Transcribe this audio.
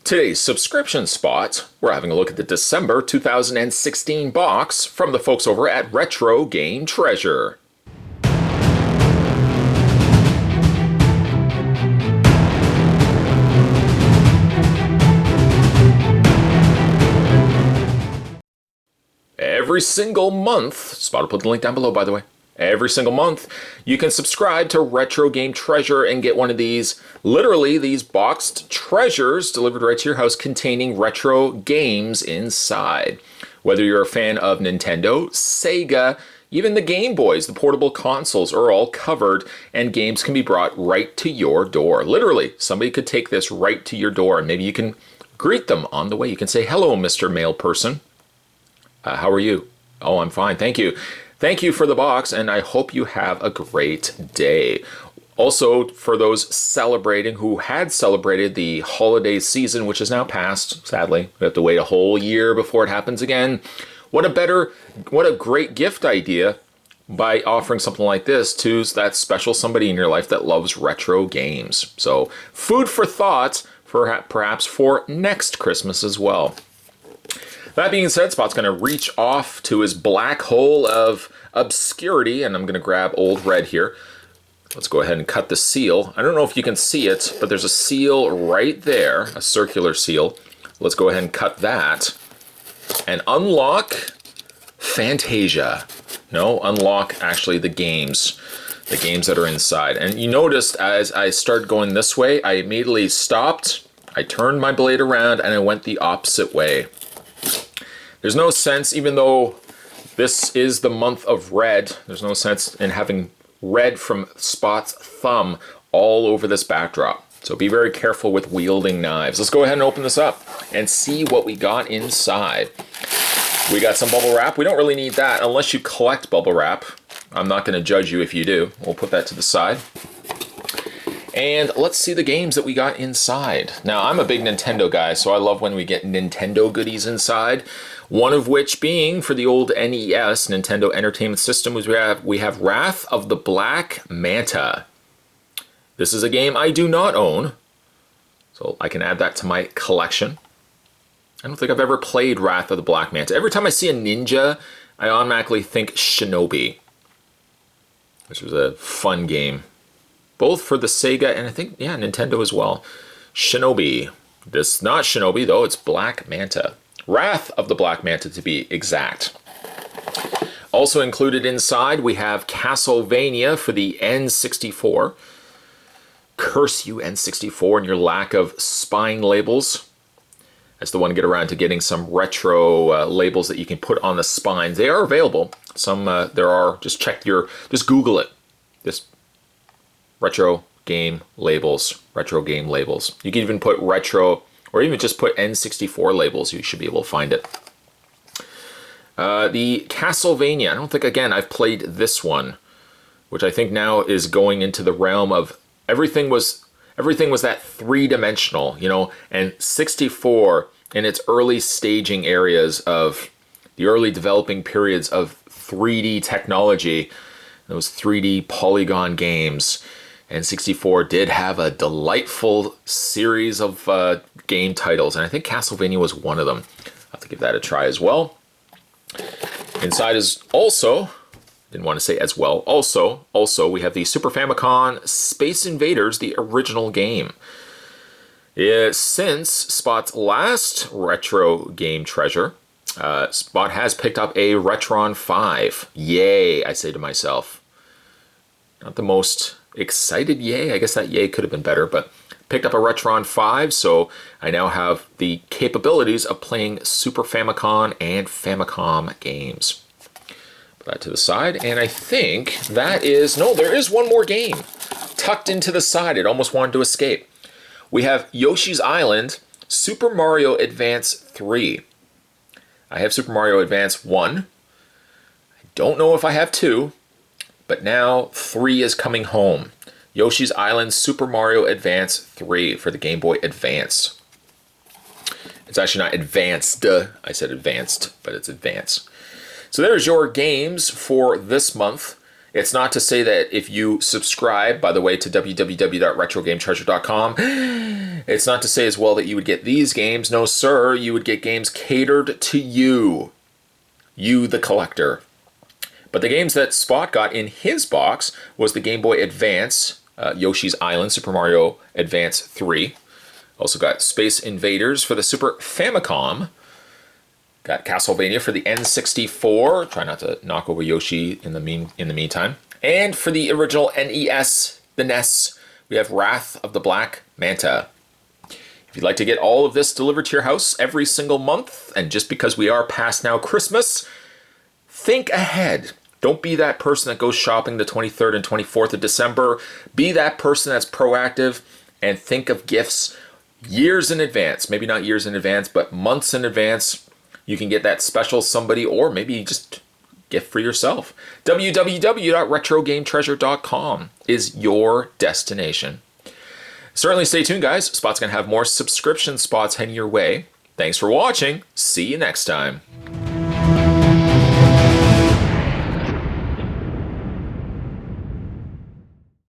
Today's subscription spot, we're having a look at the December 2016 box from the folks over at Retro Game Treasure. Every single month, Spot will put the link down below by the way. Every single month, you can subscribe to Retro Game Treasure and get one of these, literally these boxed treasures delivered right to your house containing retro games inside. Whether you're a fan of Nintendo, Sega, even the Game Boys, the portable consoles are all covered and games can be brought right to your door. Literally, somebody could take this right to your door and maybe you can greet them on the way. You can say, "Hello, Mr. Mail Person. How are you?" "Oh, I'm fine, thank you." Thank you for the box, and I hope you have a great day. Also, for those celebrating who had celebrated the holiday season, which is now past, sadly, we have to wait a whole year before it happens again. What a great gift idea by offering something like this to that special somebody in your life that loves retro games. So, food for thought, for perhaps for next Christmas as well. That being said, Spot's going to reach off to his black hole of obscurity, and I'm going to grab Old Red here. Let's go ahead and cut the seal. I don't know if you can see it, but there's a seal right there, a circular seal. Let's go ahead and cut that and unlock Fantasia. No, unlock actually the games that are inside. And you noticed as I started going this way, I immediately stopped, I turned my blade around, and I went the opposite way. There's no sense, even though this is the month of red, there's no sense in having red from Spot's thumb all over this backdrop. So be very careful with wielding knives. Let's go ahead and open this up and see what we got inside. We got some bubble wrap. We don't really need that unless you collect bubble wrap. I'm not going to judge you if you do. We'll put that to the side. And let's see the games that we got inside. Now, I'm a big Nintendo guy, so I love when we get Nintendo goodies inside. One of which being, for the old NES, Nintendo Entertainment System, we have Wrath of the Black Manta. This is a game I do not own, so I can add that to my collection. I don't think I've ever played Wrath of the Black Manta. Every time I see a ninja, I automatically think Shinobi, which was a fun game. Both for the Sega and I think, yeah, Nintendo as well. Shinobi. This not Shinobi though, it's Black Manta. Wrath of the Black Manta to be exact. Also included inside we have Castlevania for the N64. Curse you N64 and your lack of spine labels. I still want to get around to getting some retro labels that you can put on the spines. They are available. Some there are. Just Google it. Just retro game labels. Retro game labels. You can even put retro, or even just put N64 labels. You should be able to find it. The Castlevania. I don't think, again, I've played this one, which I think now is going into the realm of everything was that three-dimensional, you know, and 64 in its early staging areas of the early developing periods of 3D technology, those 3D polygon games. And 64 did have a delightful series of game titles, and I think Castlevania was one of them. I'll have to give that a try as well. Inside is also, didn't want to say as well, also we have the Super Famicom Space Invaders, the original game. Since Spot's last Retro Game Treasure, Spot has picked up a Retron 5. Yay, I say to myself. Not the most excited yay. I guess that yay could have been better, but picked up a Retron 5, so I now have the capabilities of playing Super Famicom and Famicom games. Put that to the side, and I think that is, no, there is one more game tucked into the side. It almost wanted to escape. We have Yoshi's Island, Super Mario Advance 3. I have Super Mario Advance 1. I don't know if I have 2. But now 3 is coming home. Yoshi's Island Super Mario Advance 3 for the Game Boy Advance. It's actually not advanced. I said advanced, but it's advance. So there's your games for this month. It's not to say that if you subscribe, by the way, to www.retrogametreasure.com, It's not to say as well that you would get these games. No, sir. You would get games catered to you. You, the collector. But the games that Spot got in his box was the Game Boy Advance, Yoshi's Island, Super Mario Advance 3. Also got Space Invaders for the Super Famicom. Got Castlevania for the N64. Try not to knock over Yoshi in the meantime. And for the original NES, the NES, we have Wrath of the Black Manta. If you'd like to get all of this delivered to your house every single month, and just because we are past now Christmas, think ahead. Don't be that person that goes shopping the 23rd and 24th of December. Be that person that's proactive and think of gifts years in advance. Maybe not years in advance, but months in advance. You can get that special somebody, or maybe just gift for yourself. www.retrogametreasure.com is your destination. Certainly stay tuned, guys. Spot's going to have more subscription spots heading your way. Thanks for watching. See you next time.